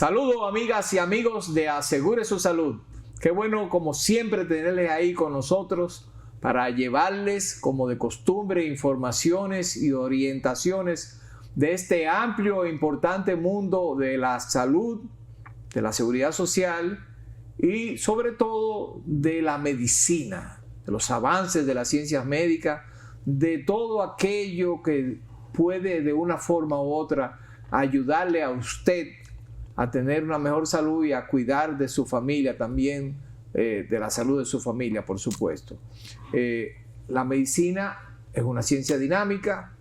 Saludos amigas y amigos de Asegure su Salud. Qué bueno como siempre tenerles ahí con nosotros para llevarles como de costumbre informaciones y orientaciones de este amplio e importante mundo de la salud, de la seguridad social y sobre todo de la medicina, de los avances de las ciencias médicas, de todo aquello que puede de una forma u otra ayudarle a usted a tener una mejor salud y a cuidar de su familia también, de la salud de su familia, por supuesto. La medicina es una ciencia dinámica,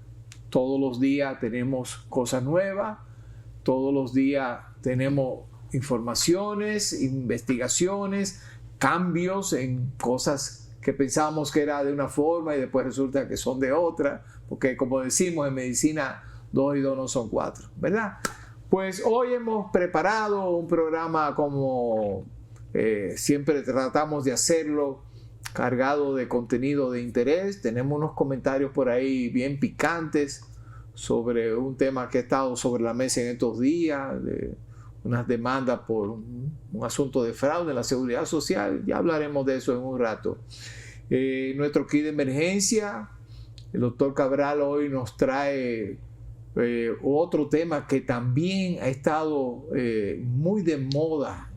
todos los días tenemos cosas nuevas, todos los días tenemos informaciones, investigaciones, cambios en cosas que pensábamos que era de una forma y después resulta que son de otra, porque como decimos en medicina, 2 y 2 no son 4, ¿verdad? Pues hoy hemos preparado un programa como siempre tratamos de hacerlo, cargado de contenido de interés. Tenemos unos comentarios por ahí bien picantes sobre un tema que ha estado sobre la mesa en estos días, de unas demandas por un asunto de fraude en la seguridad social. Ya hablaremos de eso en un rato. Nuestro kit de emergencia, el doctor Cabral hoy nos trae otro tema que también ha estado muy de moda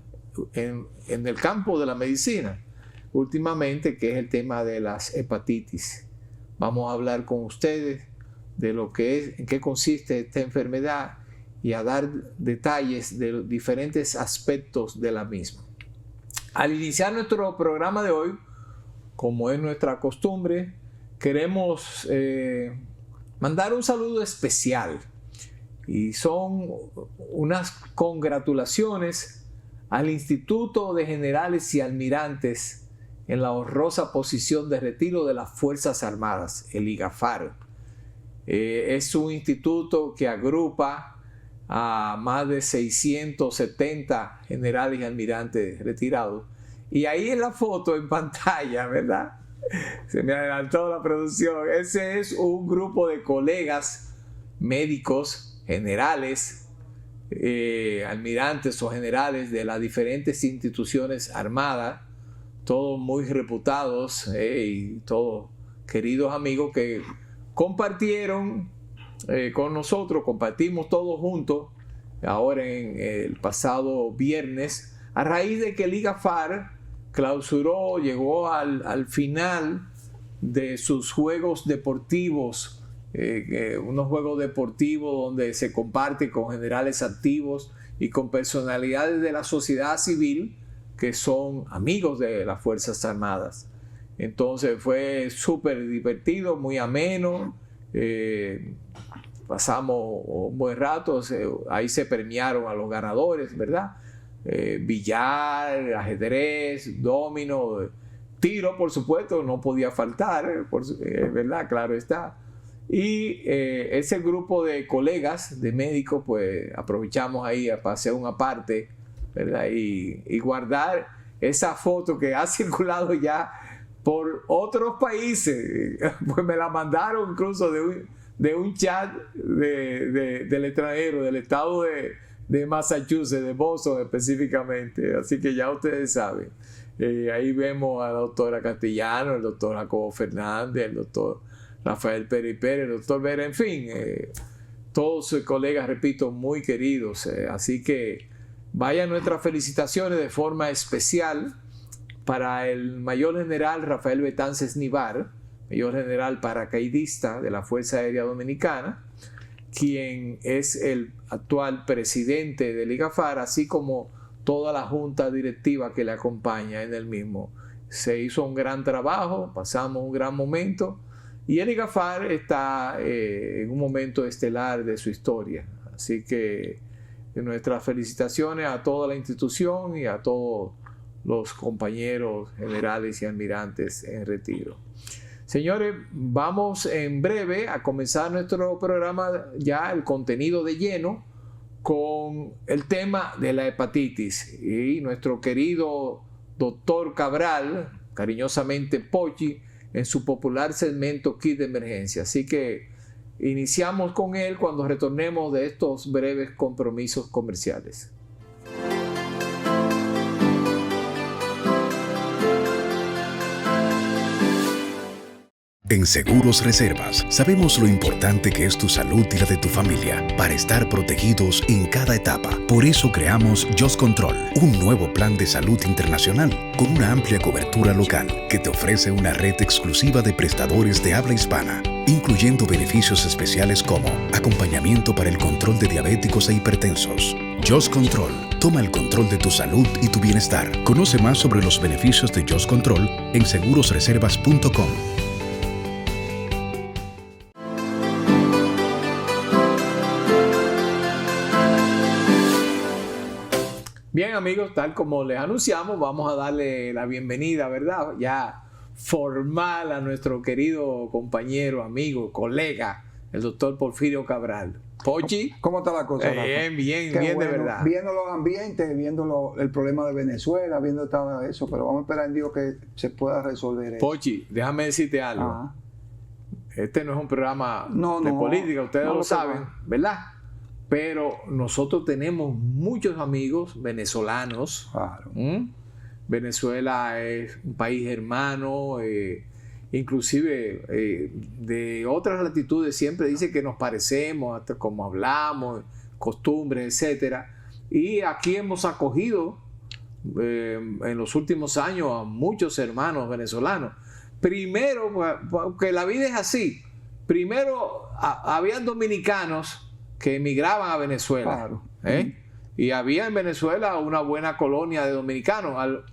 en el campo de la medicina últimamente, que es el tema de las hepatitis. Vamos a hablar con ustedes de lo que es, en qué consiste esta enfermedad y a dar detalles de los diferentes aspectos de la misma. Al iniciar nuestro programa de hoy, como es nuestra costumbre, queremos mandar un saludo especial y son unas congratulaciones al Instituto de Generales y Almirantes en la honrosa posición de retiro de las Fuerzas Armadas, el IGAFAR. Es un instituto que agrupa a más de 670 generales y almirantes retirados. Y ahí en la foto, en pantalla, ¿verdad? Se me adelantó la producción. Ese es un grupo de colegas médicos, generales, almirantes o generales de las diferentes instituciones armadas, todos muy reputados y todos queridos amigos que compartieron con nosotros, compartimos todos juntos ahora en el pasado viernes, a raíz de que el IGAFAR clausuró, llegó al final de sus juegos deportivos, unos juegos deportivos donde se comparte con generales activos y con personalidades de la sociedad civil que son amigos de las Fuerzas Armadas. Entonces fue súper divertido, muy ameno, pasamos un buen rato, ahí se premiaron a los ganadores, ¿verdad? Billar, ajedrez, domino, tiro, por supuesto, no podía faltar, ¿verdad? Claro está. Y ese grupo de colegas, de médicos, pues aprovechamos ahí para hacer una parte, ¿verdad? Y guardar esa foto que ha circulado ya por otros países, pues me la mandaron incluso de un chat del extranjero, del estado de Massachusetts, de Boston específicamente, así que ya ustedes saben. Ahí vemos a la doctora Castellano, el doctor Jacobo Fernández, el doctor Rafael Pérez Pérez, el doctor Vera, en fin, todos sus colegas, repito, muy queridos, así que vayan nuestras felicitaciones de forma especial para el mayor general Rafael Betances Nivar, mayor general paracaidista de la Fuerza Aérea Dominicana, quien es el actual presidente del IGAFAR, así como toda la junta directiva que le acompaña en el mismo. Se hizo un gran trabajo, pasamos un gran momento y el IGAFAR está en un momento estelar de su historia. Así que nuestras felicitaciones a toda la institución y a todos los compañeros generales y almirantes en retiro. Señores, vamos en breve a comenzar nuestro programa, ya el contenido de lleno, con el tema de la hepatitis. Y nuestro querido doctor Cabral, cariñosamente Pochi, en su popular segmento Kit de Emergencia. Así que iniciamos con él cuando retornemos de estos breves compromisos comerciales. En Seguros Reservas sabemos lo importante que es tu salud y la de tu familia para estar protegidos en cada etapa. Por eso creamos Just Control, un nuevo plan de salud internacional con una amplia cobertura local que te ofrece una red exclusiva de prestadores de habla hispana, incluyendo beneficios especiales como acompañamiento para el control de diabéticos e hipertensos. Just Control. Toma el control de tu salud y tu bienestar. Conoce más sobre los beneficios de Just Control en segurosreservas.com. Bien, amigos, tal como les anunciamos, vamos a darle la bienvenida, ¿verdad? Ya formal a nuestro querido compañero, amigo, colega, el doctor Porfirio Cabral. Pochi. ¿Cómo está la cosa? Bien, bien, Qué bien, bueno, de verdad. Viendo los ambientes, viendo el problema de Venezuela, viendo todo eso, pero vamos a esperar en Dios que se pueda resolver eso. Pochi, déjame decirte algo. Ajá. Este no es un programa de política, ustedes lo saben, ¿verdad? Pero nosotros tenemos muchos amigos venezolanos. Claro. Venezuela es un país hermano, inclusive de otras latitudes siempre dice que nos parecemos, hasta como hablamos, costumbres, etcétera. Y aquí hemos acogido en los últimos años a muchos hermanos venezolanos. Primero, porque la vida es así. Primero habían dominicanos que emigraban a Venezuela. Claro. Y había en Venezuela una buena colonia de dominicanos.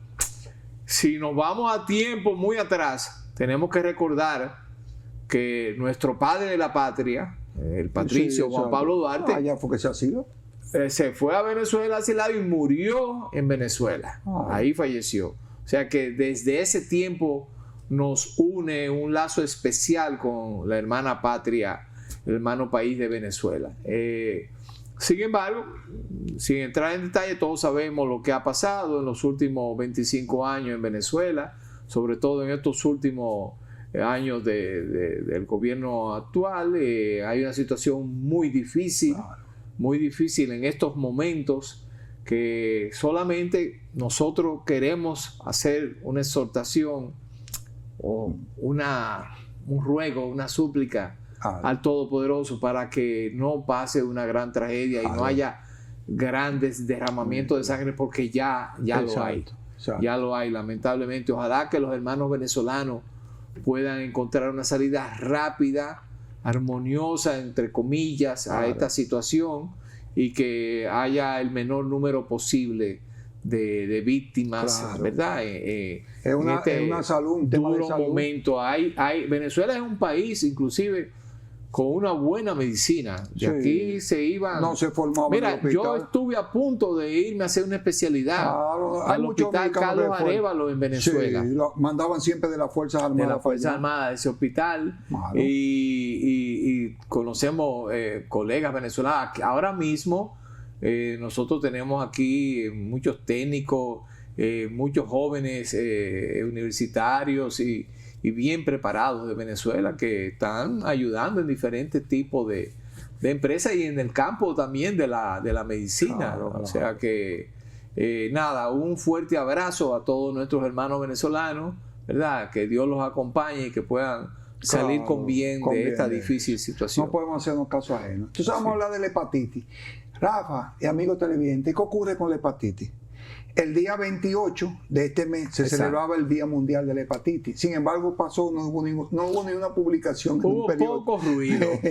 Si nos vamos a tiempo muy atrás, tenemos que recordar que nuestro padre de la patria, el patricio Juan Pablo Duarte, allá fue que se asiló. Se fue a Venezuela asilado y murió en Venezuela. Ahí falleció. O sea que desde ese tiempo nos une un lazo especial con la hermana patria, el hermano país de Venezuela. Sin embargo, sin entrar en detalle, todos sabemos lo que ha pasado en los últimos 25 años en Venezuela, sobre todo en estos últimos años del gobierno actual. Hay una situación muy difícil en estos momentos, que solamente nosotros queremos hacer una exhortación o un ruego, una súplica al Todopoderoso para que no pase una gran tragedia y no haya grandes derramamientos de sangre, porque ya lo hay. Ya lo hay, lamentablemente. Ojalá que los hermanos venezolanos puedan encontrar una salida rápida, armoniosa, entre comillas, a esta situación, y que haya el menor número posible de víctimas, ¿verdad? Es una salud, un tema duro de salud. momento. Venezuela es un país, inclusive, con una buena medicina. De aquí se iban. No se formaba. Mira, yo estuve a punto de irme a hacer una especialidad al hospital Carlos Arévalo en Venezuela. Sí, lo mandaban siempre de las Fuerzas Armadas. De las Fuerzas Armadas, de ese hospital. Y conocemos colegas venezolanos. Ahora mismo nosotros tenemos aquí muchos técnicos, muchos jóvenes universitarios y bien preparados de Venezuela, que están ayudando en diferentes tipos de empresas y en el campo también de la medicina. O sea que nada, un fuerte abrazo a todos nuestros hermanos venezolanos, ¿verdad? Que Dios los acompañe y que puedan salir con bien de esta difícil situación. No podemos hacernos caso ajeno. Entonces vamos a hablar de la hepatitis. Rafa y amigos televidentes, ¿qué ocurre con la hepatitis? El día 28 de este mes se celebraba el Día Mundial de la Hepatitis. Sin embargo, no hubo ni una publicación en un periódico.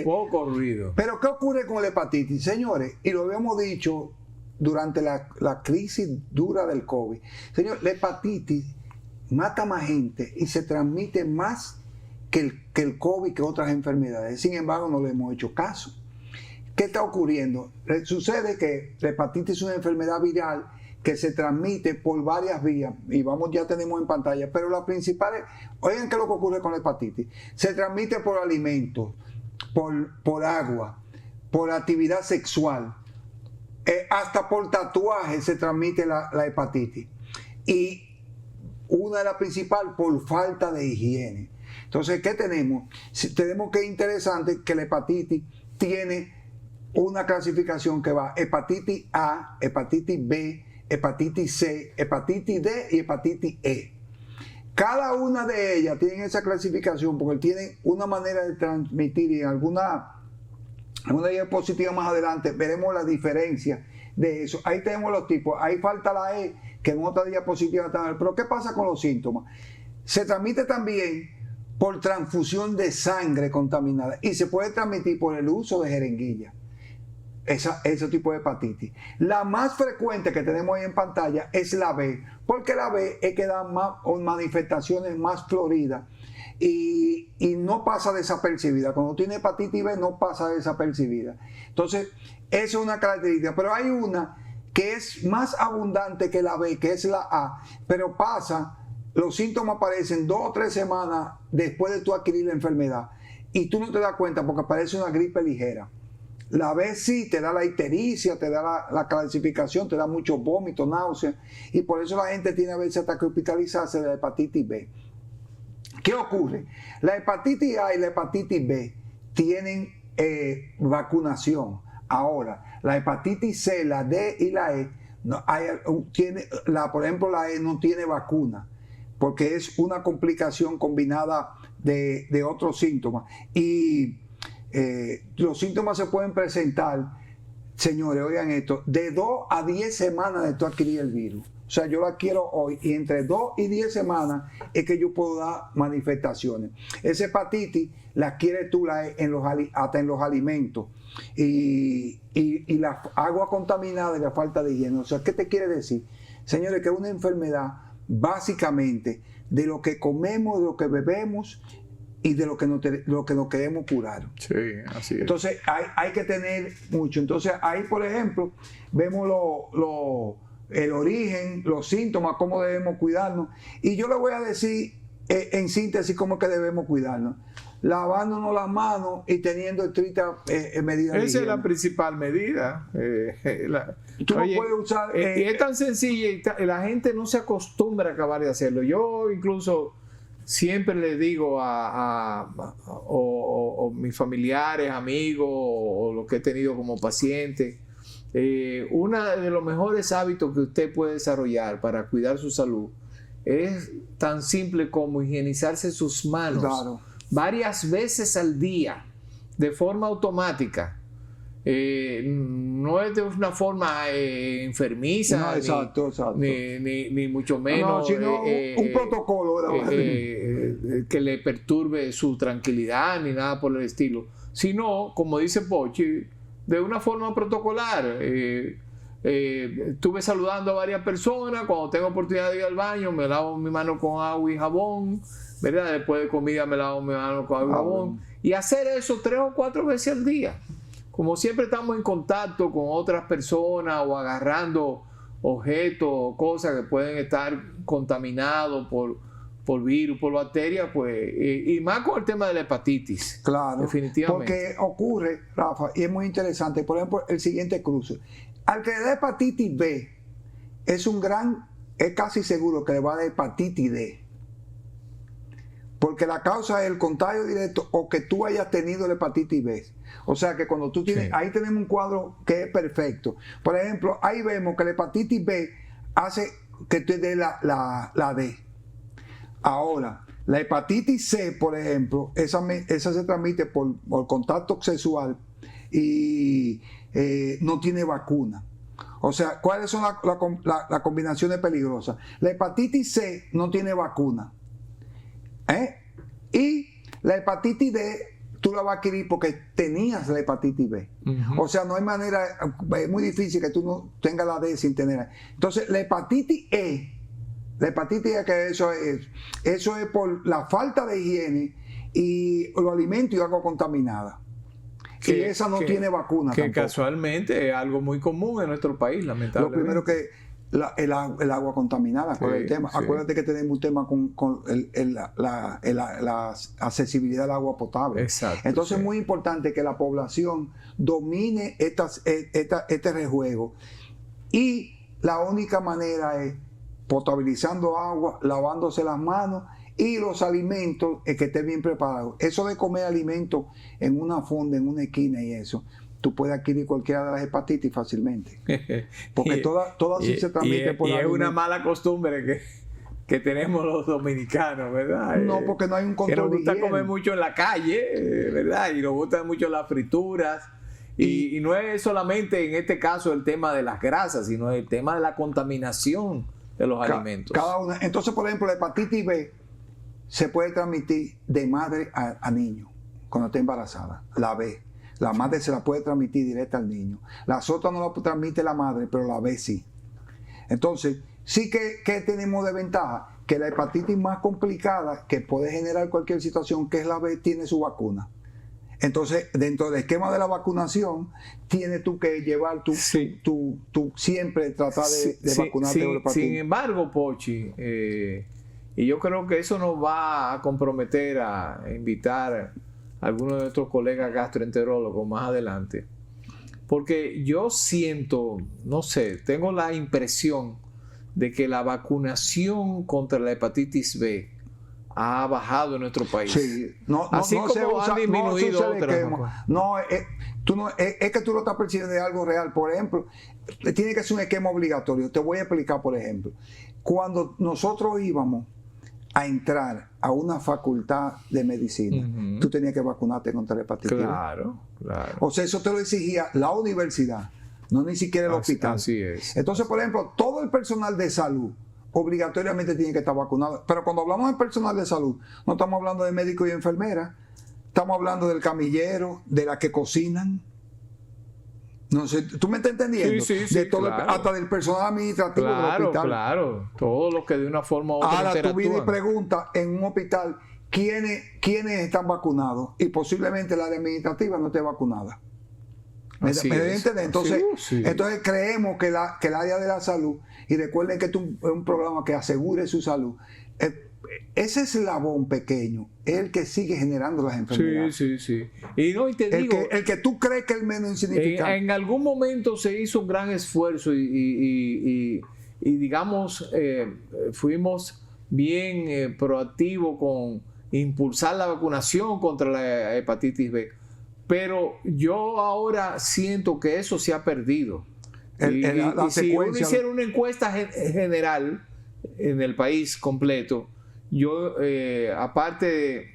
Poco ruido. Pero ¿qué ocurre con la hepatitis? Señores, y lo habíamos dicho durante la crisis dura del COVID. Señores, la hepatitis mata más gente y se transmite más que el COVID, que otras enfermedades. Sin embargo, no le hemos hecho caso. ¿Qué está ocurriendo? Sucede que la hepatitis es una enfermedad viral que se transmite por varias vías, y ya tenemos en pantalla, pero las principales, oigan qué es lo que ocurre con la hepatitis. Se transmite por alimentos, por agua, por actividad sexual, hasta por tatuajes se transmite la hepatitis. Y una de las principales, por falta de higiene. Entonces, ¿qué tenemos? Tenemos que es interesante que la hepatitis tiene una clasificación que va hepatitis A, hepatitis B, hepatitis C, hepatitis D y hepatitis E. Cada una de ellas tiene esa clasificación porque tienen una manera de transmitir, y en alguna diapositiva más adelante veremos la diferencia de eso. Ahí tenemos los tipos. Ahí falta la E, que en otra diapositiva está. Pero ¿qué pasa con los síntomas? Se transmite también por transfusión de sangre contaminada y se puede transmitir por el uso de jeringuilla. Ese tipo de hepatitis. La más frecuente que tenemos ahí en pantalla es la B, porque la B es que da manifestaciones más floridas y no pasa desapercibida. Cuando tiene hepatitis B no pasa desapercibida. Entonces, esa es una característica. Pero hay una que es más abundante que la B, que es la A, pero los síntomas aparecen 2 o 3 semanas después de tú adquirir la enfermedad y tú no te das cuenta porque parece una gripe ligera. La B sí te da la ictericia, te da la clasificación, te da muchos vómitos, náuseas, y por eso la gente tiene a veces hasta que hospitalizarse de la hepatitis B. ¿Qué ocurre? La hepatitis A y la hepatitis B tienen vacunación. Ahora, la hepatitis C, la D y la E, por ejemplo, la E no tiene vacuna, porque es una complicación combinada de otros síntomas. Y los síntomas se pueden presentar, señores, oigan esto, de 2 a 10 semanas de tú adquirir el virus. O sea, yo lo adquiero hoy y entre 2 y 10 semanas es que yo puedo dar manifestaciones. Esa hepatitis la adquieres tú hasta en los alimentos y la agua contaminada y la falta de higiene. O sea, ¿qué te quiere decir? Señores, que es una enfermedad básicamente de lo que comemos, de lo que bebemos y de lo que nos queremos curar. Sí, así es. Entonces hay que tener mucho. Entonces ahí, por ejemplo, vemos el origen, los síntomas, cómo debemos cuidarnos. Y yo le voy a decir en síntesis cómo es que debemos cuidarnos. Lavándonos las manos y teniendo estrictas medidas de higiene. Esa es la principal medida. Tú no puedes usar... y es tan sencilla y la gente no se acostumbra a acabar de hacerlo. Yo incluso siempre le digo o mis familiares, amigos, o lo que he tenido como paciente, uno de los mejores hábitos que usted puede desarrollar para cuidar su salud es tan simple como higienizarse sus manos. Claro. Varias veces al día, de forma automática. No es de una forma enfermiza, no, exacto. Ni mucho menos sino un protocolo que le perturbe su tranquilidad ni nada por el estilo, sino, como dice Pochi, de una forma protocolar. Estuve saludando a varias personas, cuando tengo oportunidad de ir al baño me lavo mi mano con agua y jabón, ¿verdad? Después de comida me lavo mi mano con agua y jabón, y hacer eso 3 o 4 veces al día. Como siempre estamos en contacto con otras personas o agarrando objetos o cosas que pueden estar contaminados por virus, por bacterias, pues, y más con el tema de la hepatitis. Claro, definitivamente. Porque ocurre, Rafa, y es muy interesante, por ejemplo, el siguiente cruce. Al que le da hepatitis B, es casi seguro que le va a dar hepatitis D. Porque la causa es el contagio directo o que tú hayas tenido la hepatitis B. O sea que cuando tú tienes, ahí tenemos un cuadro que es perfecto. Por ejemplo, ahí vemos que la hepatitis B hace que te dé la D. Ahora, la hepatitis C, por ejemplo, esa se transmite por contacto sexual y no tiene vacuna. O sea, ¿cuáles son las combinaciones peligrosas? La hepatitis C no tiene vacuna. Y la hepatitis D tú la vas a adquirir porque tenías la hepatitis B. O sea, no hay manera, es muy difícil que tú no tengas la D sin tenerla. Entonces, la hepatitis E, que eso es por la falta de higiene y los alimentos y agua contaminada. Y esa no tiene vacuna que tampoco. Casualmente es algo muy común en nuestro país, lamentablemente. Lo primero que el agua contaminada, ¿cuál es el tema? Acuérdate que tenemos un tema con la accesibilidad al agua potable. Exacto. Entonces es muy importante que la población domine este rejuego. Y la única manera es potabilizando agua, lavándose las manos y los alimentos que estén bien preparados. Eso de comer alimentos en una fonda, en una esquina y eso, tú puedes adquirir cualquiera de las hepatitis fácilmente. Porque todas sí se transmiten por y es alimentos. una mala costumbre que tenemos los dominicanos, ¿verdad? No, porque no hay un que nos control de gusta higiene. comer mucho en la calle, ¿verdad? Y nos gustan mucho las frituras. Y no es solamente en este caso el tema de las grasas, sino el tema de la contaminación de los alimentos. Entonces, por ejemplo, la hepatitis B se puede transmitir de madre a niño cuando está embarazada. La B. La madre se la puede transmitir directa al niño. Las otras no la transmite la madre, pero la B sí. Entonces, sí que tenemos de ventaja que la hepatitis más complicada que puede generar cualquier situación, que es la B, tiene su vacuna. Entonces, dentro del esquema de la vacunación, tienes tú que llevar tú siempre tratar de vacunarte por hepatitis. Sin embargo, Pochi, y yo creo que eso nos va a comprometer a invitar a algunos de nuestros colegas gastroenterólogos más adelante, porque yo siento, no sé, tengo la impresión de que la vacunación contra la hepatitis B ha bajado en nuestro país. Sí, así como han disminuido otras. Es que tú lo estás percibiendo de algo real. Por ejemplo, tiene que ser un esquema obligatorio. Te voy a explicar, por ejemplo. Cuando nosotros íbamos a entrar a una facultad de medicina, tú tenías que vacunarte contra la hepatitis B. Claro. O sea, eso te lo exigía la universidad, no ni siquiera el hospital. Así es. Entonces, por ejemplo, todo el personal de salud obligatoriamente tiene que estar vacunado. Pero cuando hablamos de personal de salud, no estamos hablando de médicos y enfermeras, estamos hablando del camillero, de las que cocinan. No sé, ¿tú me estás entendiendo? Sí, de todo claro. Hasta del personal administrativo del hospital. Claro. Todos los que de una forma u otra Ahora tú vienes y interactúan. preguntas en un hospital quiénes están vacunados y posiblemente la área administrativa no esté vacunada. ¿Me entiendes? Entonces, entonces creemos que el área de la salud, y recuerden que esto es un programa que asegure su salud, ese eslabón pequeño es el que sigue generando las enfermedades. Sí. Y te digo, el que tú crees que es el menos insignificante. En algún momento se hizo un gran esfuerzo y digamos, fuimos bien proactivos con impulsar la vacunación contra la hepatitis B. Pero yo ahora siento que eso se ha perdido. Si uno hiciera una encuesta general en el país completo, yo, aparte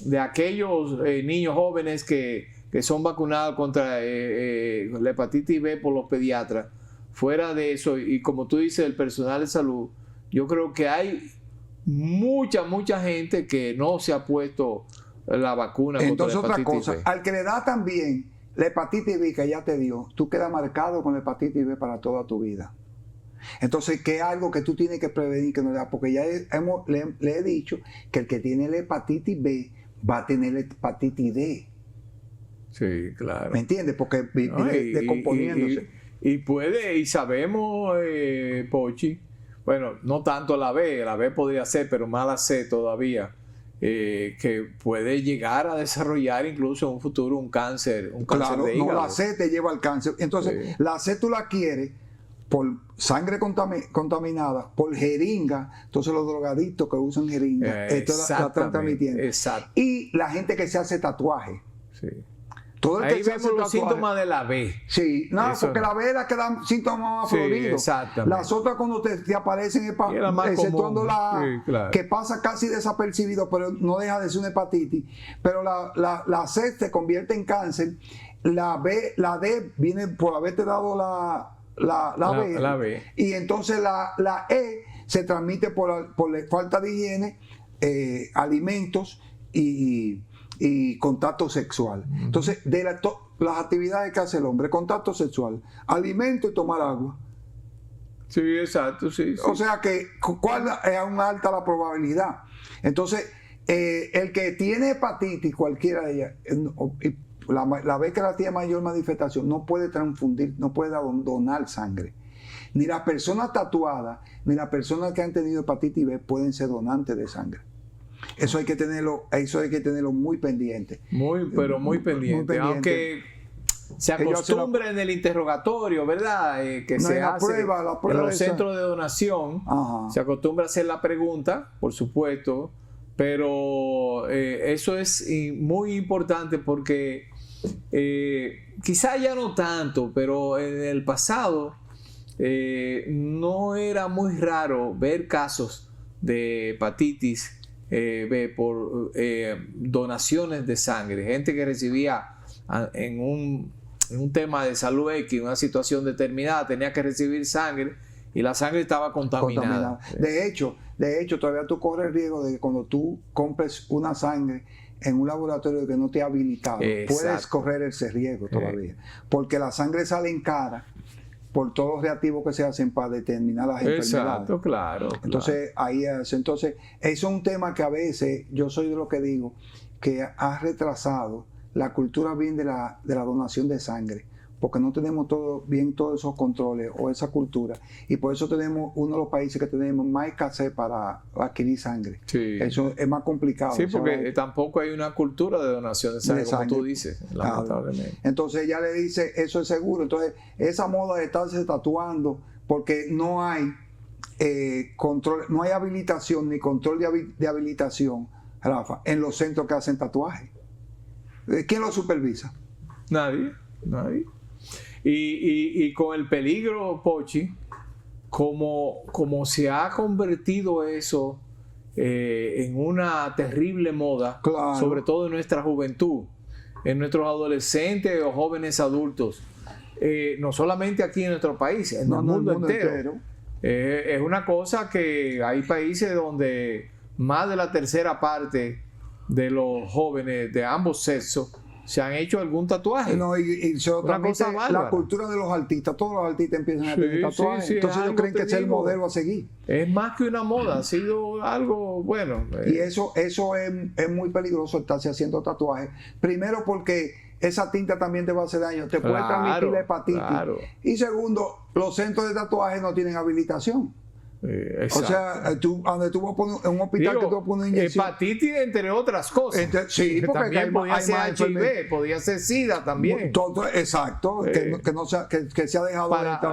de aquellos niños jóvenes que son vacunados contra la hepatitis B por los pediatras, fuera de eso, y como tú dices, el personal de salud, yo creo que hay mucha gente que no se ha puesto la vacuna contra la hepatitis otra cosa, B. Al que le da también la hepatitis B que ya te dio, tú quedas marcado con la hepatitis B para toda tu vida. Entonces, ¿qué es algo que tú tienes que prevenir que no le da? Porque ya le he dicho que el que tiene la hepatitis B va a tener la hepatitis D. Sí, claro. ¿Me entiendes? Porque viene decomponiéndose. Y sabemos, Pochi, bueno, no tanto la B podría ser, pero más la C todavía, que puede llegar a desarrollar incluso en un futuro un cáncer de hígado. No, la C te lleva al cáncer. Entonces, la C tú la quieres por sangre contaminada, por jeringa. Entonces los drogadictos que usan jeringa, esto la están transmitiendo. Exacto. Y la gente que se hace tatuaje. Sí. Todo el Ahí que se vemos hace los tatuaje, síntomas de la B. Sí, no, Eso porque no. la B es la que da síntomas más floridos. Exactamente. Las otras cuando te aparecen, Y la más exceptuando común. la Sí, claro. que pasa casi desapercibido, pero no deja de ser una hepatitis. Pero la C se convierte en cáncer. La D viene por haberte dado la B. Y entonces la E se transmite por la falta de higiene, alimentos y contacto sexual. Entonces, de las actividades que hace el hombre, contacto sexual, alimento y tomar agua. Sí, exacto, sí. O sea que, ¿cuál es aún alta la probabilidad? Entonces, el que tiene hepatitis, cualquiera de ellas, la vez que la tiene mayor manifestación, no puede transfundir, no puede donar sangre. Ni las personas tatuadas, ni las personas que han tenido hepatitis B pueden ser donantes de sangre. Eso hay que tenerlo muy pendiente. Pero muy pendiente. Aunque se acostumbra en el interrogatorio, ¿verdad? Que no, se la hace prueba en los centros de donación. Ajá. Se acostumbra a hacer la pregunta, por supuesto, pero eso es muy importante porque quizá ya no tanto, pero en el pasado no era muy raro ver casos de hepatitis por donaciones de sangre. Gente que recibía en un tema de salud X, una situación determinada, tenía que recibir sangre y la sangre estaba contaminada. De hecho, todavía tú corres el riesgo de que cuando tú compres una sangre en un laboratorio que no te ha habilitado, puedes correr ese riesgo todavía. Porque la sangre sale en cara por todos los reactivos que se hacen para determinar las enfermedades. Exacto, claro. Entonces, eso es un tema que a veces, yo soy de lo que digo, que ha retrasado la cultura bien de la donación de sangre, porque no tenemos todos esos controles o esa cultura, y por eso tenemos uno de los países que tenemos más escasez para adquirir sangre. Sí. Eso es más complicado. Sí, porque tampoco hay una cultura de donación de sangre, como tú dices, lamentablemente. Entonces ella le dice, eso es seguro. Entonces, esa moda de estarse tatuando, porque no hay control, no hay habilitación ni control de habilitación, Rafa, en los centros que hacen tatuajes. ¿Quién lo supervisa? Nadie. Y con el peligro, Pochi, como se ha convertido eso en una terrible moda, claro, sobre todo en nuestra juventud, en nuestros adolescentes o jóvenes adultos, no solamente aquí en nuestro país, en el mundo entero. Es una cosa que hay países donde más de la tercera parte de los jóvenes de ambos sexos se han hecho algún tatuaje. No, y la cultura de los artistas, todos los artistas empiezan a tener tatuajes. Entonces ellos creen que ese es el modelo a seguir. Es más que una moda, ha sido algo bueno. Y eso es muy peligroso estarse haciendo tatuajes. Primero porque esa tinta también te va a hacer daño, te puede transmitir la hepatitis. Claro. Y segundo, los centros de tatuaje no tienen habilitación. O sea, donde tú vas a poner en un hospital, que tú vas a poner inyección. Hepatitis, entre otras cosas. Sí, porque también podía ser HIV, podía ser SIDA también. Todo, exacto, que se ha dejado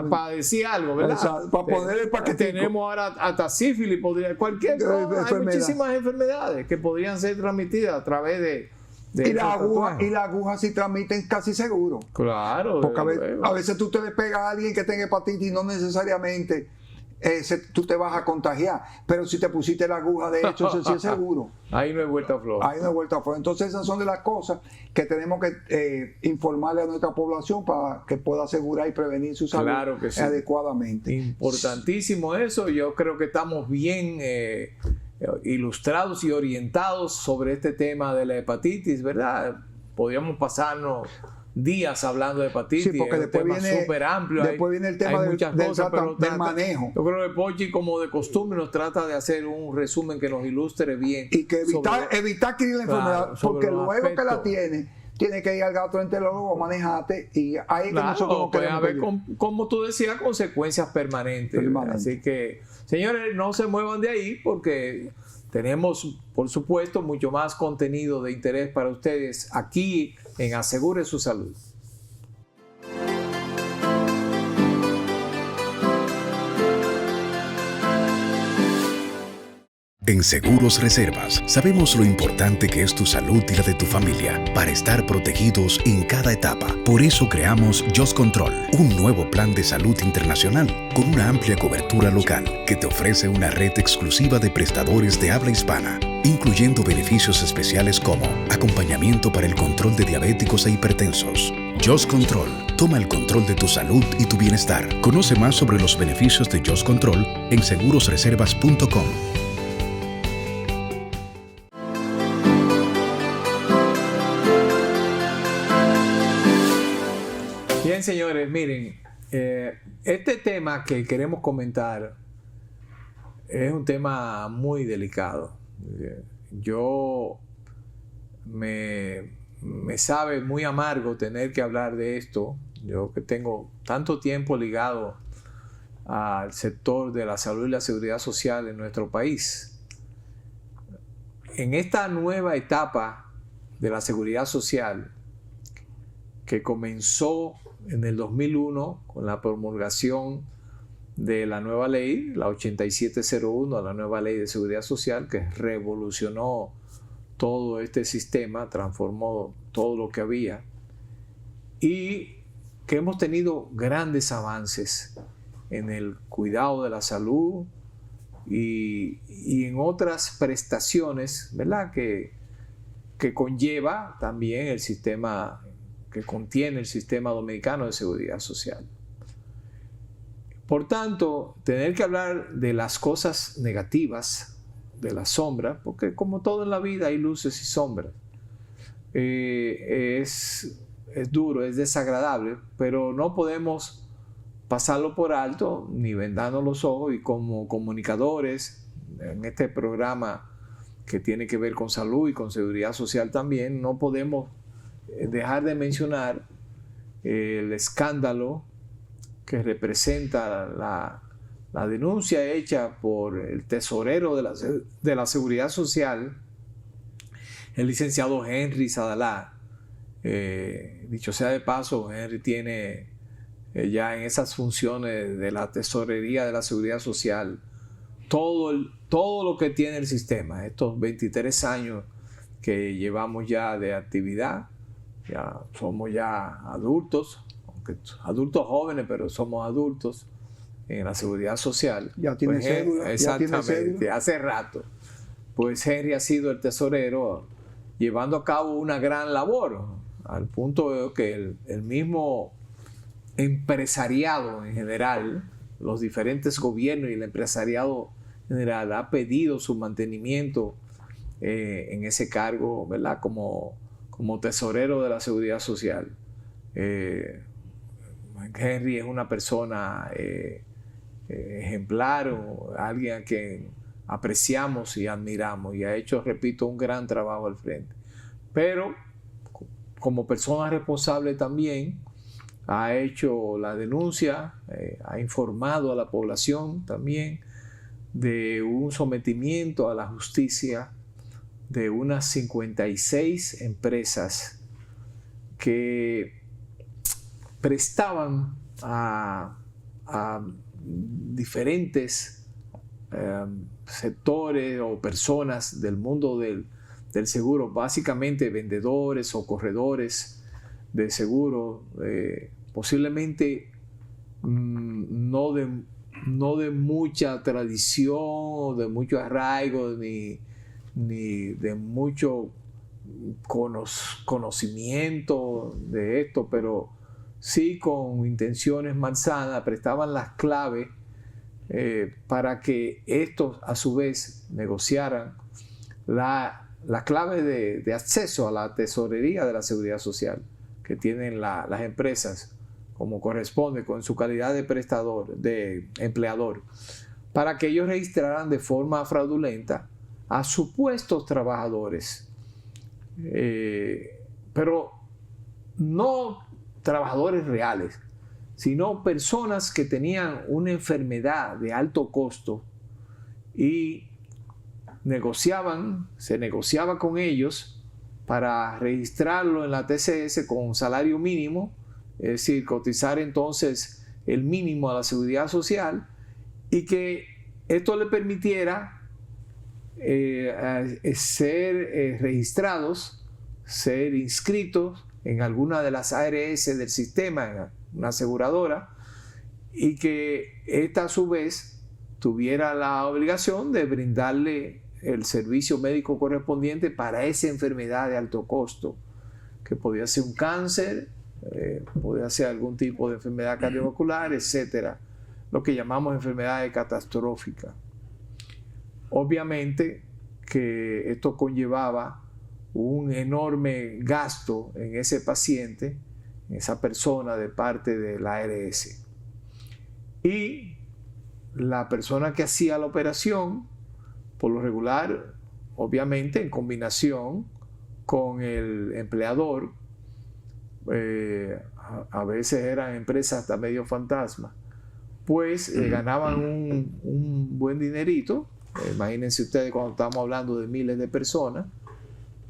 para decir algo, ¿verdad? Para poner el paquetico. Tenemos ahora hasta sífilis, cualquier cosa. Hay muchísimas enfermedades que podrían ser transmitidas a través de y la aguja sí transmiten casi seguro. Claro. Porque a veces tú te le pegas a alguien que tenga hepatitis y no necesariamente tú te vas a contagiar, pero si te pusiste la aguja, de hecho, eso sí es seguro. Ahí no hay vuelta a flor. Entonces esas son de las cosas que tenemos que informarle a nuestra población para que pueda asegurar y prevenir su salud adecuadamente. Importantísimo eso. Yo creo que estamos bien ilustrados y orientados sobre este tema de la hepatitis, ¿verdad? Podríamos pasarnos días hablando de hepatitis, porque después viene súper amplio. Después viene el tema del manejo. Yo creo que Pochi, como de costumbre, nos trata de hacer un resumen que nos ilustre bien. Y que evitar adquirir la enfermedad, porque luego que la tiene que ir al gastroenterólogo, manejarte, y ahí es que nosotros puede haber, como tú decías, consecuencias permanentes. Así que, señores, no se muevan de ahí, porque tenemos, por supuesto, mucho más contenido de interés para ustedes aquí en Asegure su Salud. En Seguros Reservas sabemos lo importante que es tu salud y la de tu familia para estar protegidos en cada etapa. Por eso creamos Just Control, un nuevo plan de salud internacional con una amplia cobertura local que te ofrece una red exclusiva de prestadores de habla hispana, incluyendo beneficios especiales como acompañamiento para el control de diabéticos e hipertensos. Just Control, toma el control de tu salud y tu bienestar. Conoce más sobre los beneficios de Just Control en segurosreservas.com. Bien, señores, miren, este tema que queremos comentar es un tema muy delicado. Yo me sabe muy amargo tener que hablar de esto. Yo que tengo tanto tiempo ligado al sector de la salud y la seguridad social en nuestro país. En esta nueva etapa de la seguridad social que comenzó en el 2001 con la promulgación de la nueva ley, la 8701, la nueva ley de seguridad social, que revolucionó todo este sistema, transformó todo lo que había, y que hemos tenido grandes avances en el cuidado de la salud, y en otras prestaciones, ¿verdad? Que conlleva también el sistema, que contiene el sistema dominicano de seguridad social. Por tanto, tener que hablar de las cosas negativas, de la sombra, porque como todo en la vida hay luces y sombras, es duro, es desagradable, pero no podemos pasarlo por alto ni vendarnos los ojos, y como comunicadores en este programa que tiene que ver con salud y con seguridad social también, no podemos dejar de mencionar el escándalo que representa la denuncia hecha por el tesorero de la seguridad social, el licenciado Henry Sadalá. Dicho sea de paso, Henry tiene ya en esas funciones de la tesorería de la seguridad social todo lo que tiene el sistema. Estos 23 años que llevamos ya de actividad, ya somos ya adultos, aunque adultos jóvenes, pero somos adultos en la seguridad social. Ya tiene pues, cédula. Exactamente, hace rato. Pues Henry ha sido el tesorero llevando a cabo una gran labor, al punto de que el mismo empresariado en general, los diferentes gobiernos y el empresariado en general ha pedido su mantenimiento en ese cargo, ¿verdad? Como tesorero de la seguridad social. Henry es una persona ejemplar, alguien a quien apreciamos y admiramos, y ha hecho, repito, un gran trabajo al frente. Pero como persona responsable también ha hecho la denuncia, ha informado a la población también de un sometimiento a la justicia de unas 56 empresas que prestaban a diferentes sectores o personas del mundo del seguro, básicamente vendedores o corredores de seguro, posiblemente no de mucha tradición, de mucho arraigo, ni de mucho conocimiento de esto, pero sí con intenciones malsanas prestaban las claves para que estos a su vez negociaran la clave de acceso a la tesorería de la seguridad social que tienen las empresas, como corresponde con su calidad de prestador, de empleador, para que ellos registraran de forma fraudulenta a supuestos trabajadores, pero no trabajadores reales, sino personas que tenían una enfermedad de alto costo y se negociaba con ellos para registrarlo en la TCS con un salario mínimo, es decir, cotizar entonces el mínimo a la seguridad social, y que esto le permitiera ser registrados, ser inscritos en alguna de las ARS del sistema, en una aseguradora, y que esta a su vez tuviera la obligación de brindarle el servicio médico correspondiente para esa enfermedad de alto costo, que podía ser un cáncer, podía ser algún tipo de enfermedad cardiovascular, etcétera, lo que llamamos enfermedades catastróficas. Obviamente que esto conllevaba un enorme gasto en ese paciente, en esa persona, de parte de la ARS. Y la persona que hacía la operación, por lo regular, obviamente en combinación con el empleador, a veces eran empresas hasta medio fantasma, pues ganaban un buen dinerito. Imagínense ustedes cuando estamos hablando de miles de personas,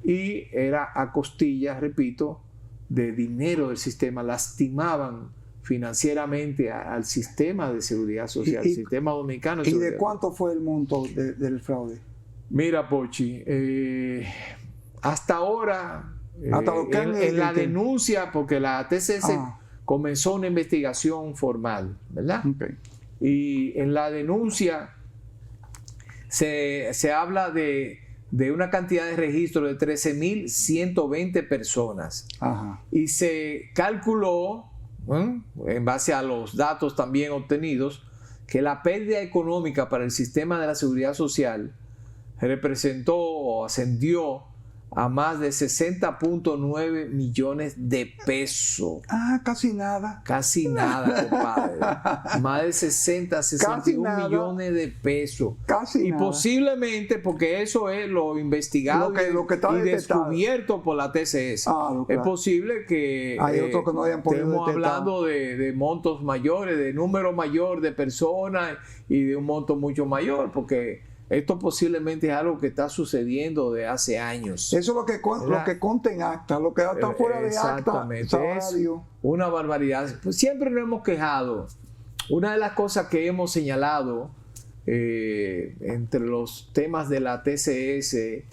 y era a costillas, repito, de dinero del sistema. Lastimaban financieramente al sistema de seguridad social, el sistema dominicano. ¿Y de cuánto fue el monto del fraude? Mira, Pochi, hasta ahora, en la denuncia, porque la TCS comenzó una investigación formal, ¿verdad? Okay. Y en la denuncia se habla de una cantidad de registros de 13.120 personas. Ajá. Y se calculó, en base a los datos también obtenidos, que la pérdida económica para el sistema de la seguridad social representó o ascendió a más de 60.9 millones de pesos. Casi nada. Casi nada, compadre. Más de 61 millones de pesos. Casi y nada. Posiblemente, porque eso es lo investigado lo que está y detectado. Descubierto por la TCS. Claro. Es posible que, hay otros que no hayan podido estemos detectar. hablando de montos mayores, de número mayor de personas y de un monto mucho mayor, porque esto posiblemente es algo que está sucediendo de hace años. Eso es lo que consta en acta, lo que está fuera de acta. Exactamente, es una barbaridad. Pues siempre nos hemos quejado. Una de las cosas que hemos señalado entre los temas de la TCS,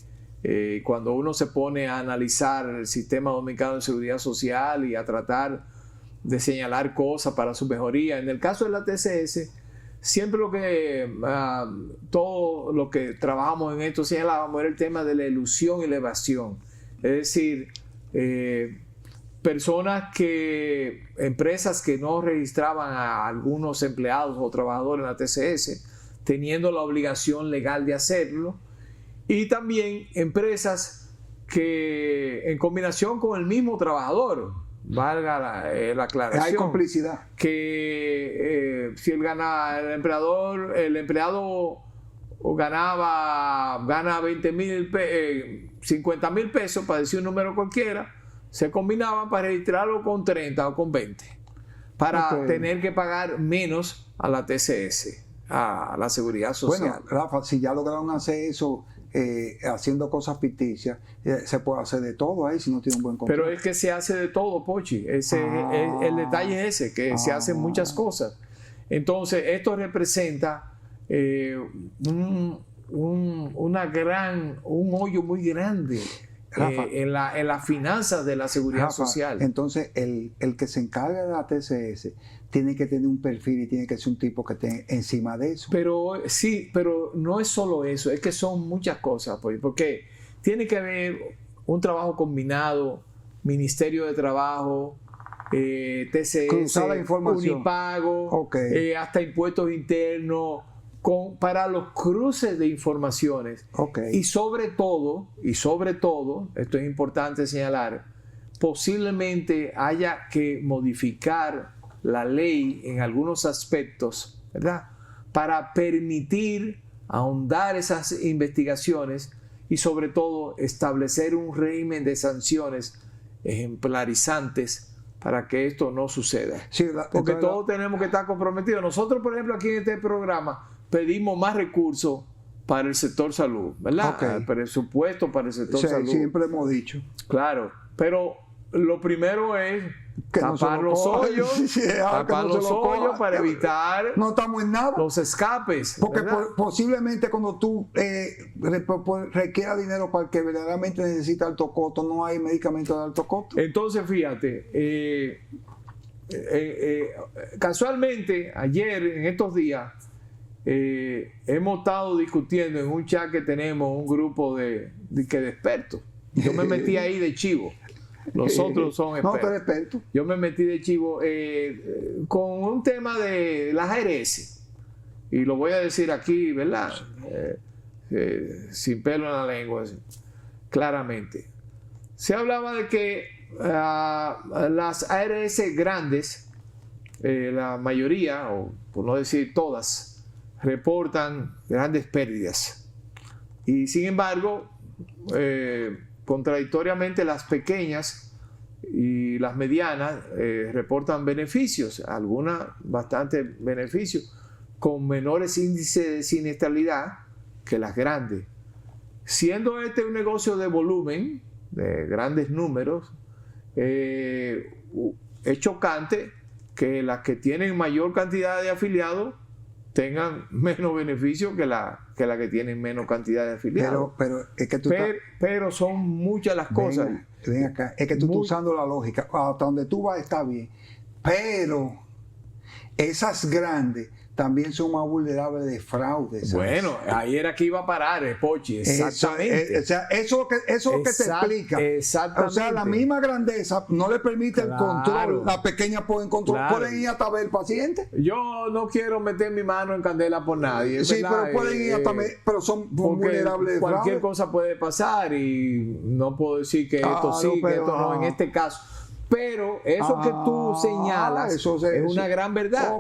cuando uno se pone a analizar el sistema dominicano de seguridad social y a tratar de señalar cosas para su mejoría, en el caso de la TCS, siempre todo lo que trabajamos en esto señalábamos era el tema de la elusión y la evasión. Es decir, empresas que no registraban a algunos empleados o trabajadores en la TCS, teniendo la obligación legal de hacerlo, y también empresas que en combinación con el mismo trabajador, valga la aclaración, hay complicidad, que si el empleado gana 50,000 pesos, para decir un número cualquiera, se combinaban para registrarlo con 30 o con 20 para tener que pagar menos a la TCS, a la seguridad social. Bueno, Rafa, si ya lograron hacer eso haciendo cosas ficticias, se puede hacer de todo ahí si no tiene un buen control. Pero es que se hace de todo, Pochi. El detalle es ese, que se hacen muchas cosas. Entonces, esto representa un hoyo muy grande, Rafa, en las finanzas de la seguridad Rafa, social. Entonces, el que se encarga de la TCS tiene que tener un perfil y tiene que ser un tipo que esté encima de eso. Pero sí, pero no es solo eso, es que son muchas cosas, porque tiene que haber un trabajo combinado, Ministerio de Trabajo, TCS, cruzar la información, Unipago, hasta impuestos internos, para los cruces de informaciones. Y sobre todo, esto es importante señalar, posiblemente haya que modificar la ley en algunos aspectos, ¿verdad?, para permitir ahondar esas investigaciones y sobre todo establecer un régimen de sanciones ejemplarizantes para que esto no suceda. Sí, porque todos tenemos que estar comprometidos. Nosotros, por ejemplo, aquí en este programa pedimos más recursos para el sector salud, ¿verdad? Presupuesto para el sector salud. Siempre hemos dicho. Claro, pero lo primero es tapar los hoyos, para evitar no estamos en nada, los escapes. Porque posiblemente cuando tú requieras dinero para el que verdaderamente necesita alto costo, no hay medicamentos de alto costo. Entonces, fíjate, casualmente, ayer, en estos días, hemos estado discutiendo en un chat que tenemos, un grupo de expertos. Yo me metí ahí de chivo. Los otros son expertos. No, tú eres experto. Yo me metí de chivo con un tema de las ARS. Y lo voy a decir aquí, ¿verdad? Sin pelo en la lengua, claramente. Se hablaba de que las ARS grandes, la mayoría, o por no decir todas, reportan grandes pérdidas. Y sin embargo, contradictoriamente, las pequeñas y las medianas reportan beneficios, algunas bastante beneficios, con menores índices de siniestralidad que las grandes. Siendo este un negocio de volumen, de grandes números, es chocante que las que tienen mayor cantidad de afiliados tengan menos beneficios que la que tienen menos cantidad de afiliados. Pero es que pero son muchas las cosas. Ven acá, es que tú estás usando la lógica. Hasta donde tú vas está bien. Pero esas grandes también son más vulnerables de fraude. ¿sabes? Bueno, ahí era que iba a parar, Pochi, exactamente. O sea, eso es lo que te explica. Exactamente. O sea, la misma grandeza no le permite el control. Las pequeñas pueden controlar, pueden ir hasta ver el paciente. Yo no quiero meter mi mano en candela por nadie. Sí, ¿verdad? pero pueden ir hasta pero son vulnerables de cualquier fraude. cosa puede pasar y no puedo decir que esto sí, que esto no, en este caso. Pero eso que tú señalas es una gran verdad.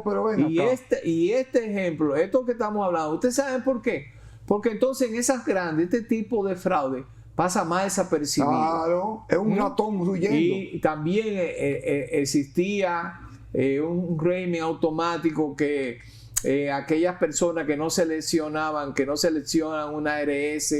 Y este ejemplo, esto que estamos hablando, ¿ustedes saben por qué? Porque entonces en esas grandes, este tipo de fraude pasa más desapercibido. Claro, es un ratón huyendo. Y también existía un régimen automático que aquellas personas que no seleccionan una ARS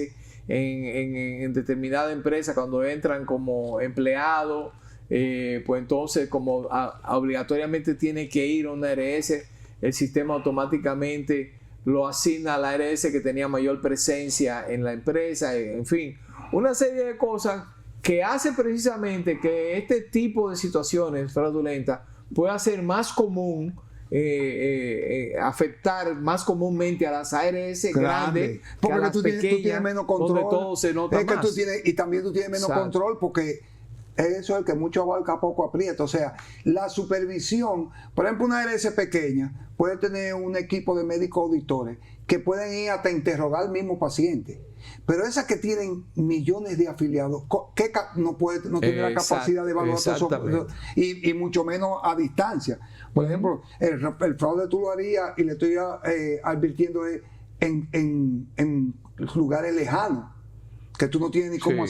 en determinada empresa cuando entran como empleados, pues entonces como obligatoriamente tiene que ir a una ARS, el sistema automáticamente lo asigna a la ARS que tenía mayor presencia en la empresa, en fin, una serie de cosas que hace precisamente que este tipo de situaciones fraudulentas pueda ser más común, afectar más comúnmente a las ARS grandes, porque a las tú tienes menos control, donde todo se nota más. Y también tú tienes menos control porque eso es el que mucho abarca, poco aprieta. O sea, la supervisión, por ejemplo, una ARS pequeña puede tener un equipo de médicos auditores que pueden ir hasta interrogar al mismo paciente. Pero esas que tienen millones de afiliados, ¿qué no tienen la capacidad de evaluar eso? Y mucho menos a distancia. Por ejemplo, el fraude tú lo harías, y le estoy advirtiendo, en lugares lejanos, que tú no tienes ni cómo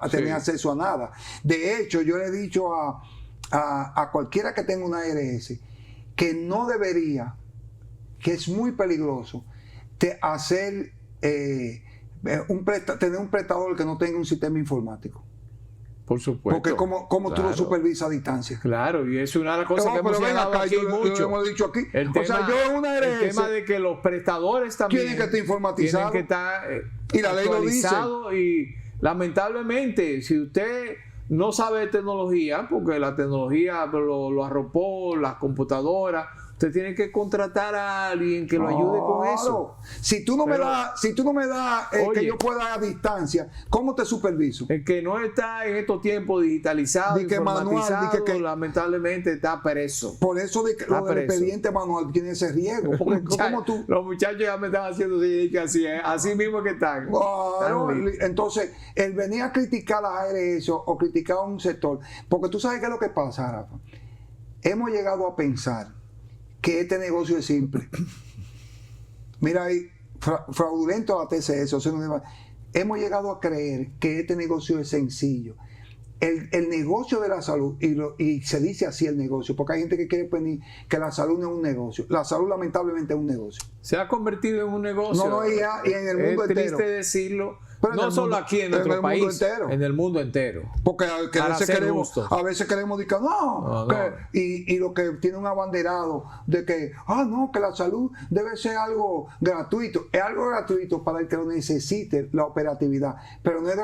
tener acceso a nada. De hecho, yo le he dicho a cualquiera que tenga una ARS que no debería, que es muy peligroso, hacer tener un prestador que no tenga un sistema informático. Por supuesto. Porque como tú lo supervisas a distancia. Claro, y es una de las cosas que hemos llegado aquí mucho. Lo hemos dicho aquí. El tema de que los prestadores también tienen que estar informatizados. Tienen que estar y la ley lo dice. Y lamentablemente, si usted no sabe de tecnología, porque la tecnología lo arropó, las computadoras, usted tiene que contratar a alguien que lo ayude con eso. Si tú no me das que yo pueda a distancia, ¿cómo te superviso? El que no está en estos tiempos digitalizados, informatizado, lamentablemente está preso. Por eso lo del expediente manual tiene ese riesgo. Porque los muchachos ya me están haciendo así mismo que están. Claro, entonces, el venir a criticar las ARS o criticar a un sector, porque tú sabes qué es lo que pasa, Rafa. Hemos llegado a pensar que este negocio es simple. Mira ahí, fraudulento a la TCS. Hemos llegado a creer que este negocio es sencillo. El negocio de la salud, y se dice así el negocio, porque hay gente que quiere venir que la salud no es un negocio. La salud lamentablemente es un negocio. Se ha convertido en un negocio. Y en el mundo entero. Es triste decirlo. Pero no solo aquí en nuestro país, en el mundo entero. Porque a veces queremos decir y lo que tiene un abanderado de que que la salud debe ser algo gratuito. Es algo gratuito para el que lo necesite, la operatividad, pero no es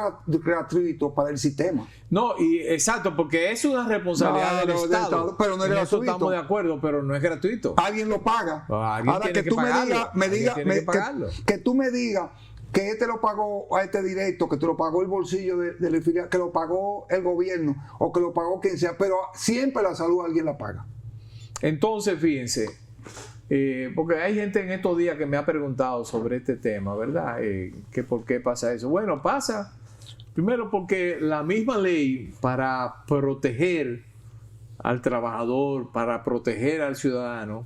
gratuito para el sistema. No, exacto, porque es una responsabilidad del Estado. Pero no es gratuito. Eso estamos de acuerdo, pero no es gratuito. Alguien lo paga. Ahora que tú que tú me digas que este lo pagó a este directo, que te lo pagó el bolsillo del filial, que lo pagó el gobierno o que lo pagó quien sea, pero siempre la salud alguien la paga. Entonces, fíjense, porque hay gente en estos días que me ha preguntado sobre este tema, ¿verdad? Que ¿por qué pasa eso? Bueno, pasa primero porque la misma ley, para proteger al trabajador, para proteger al ciudadano,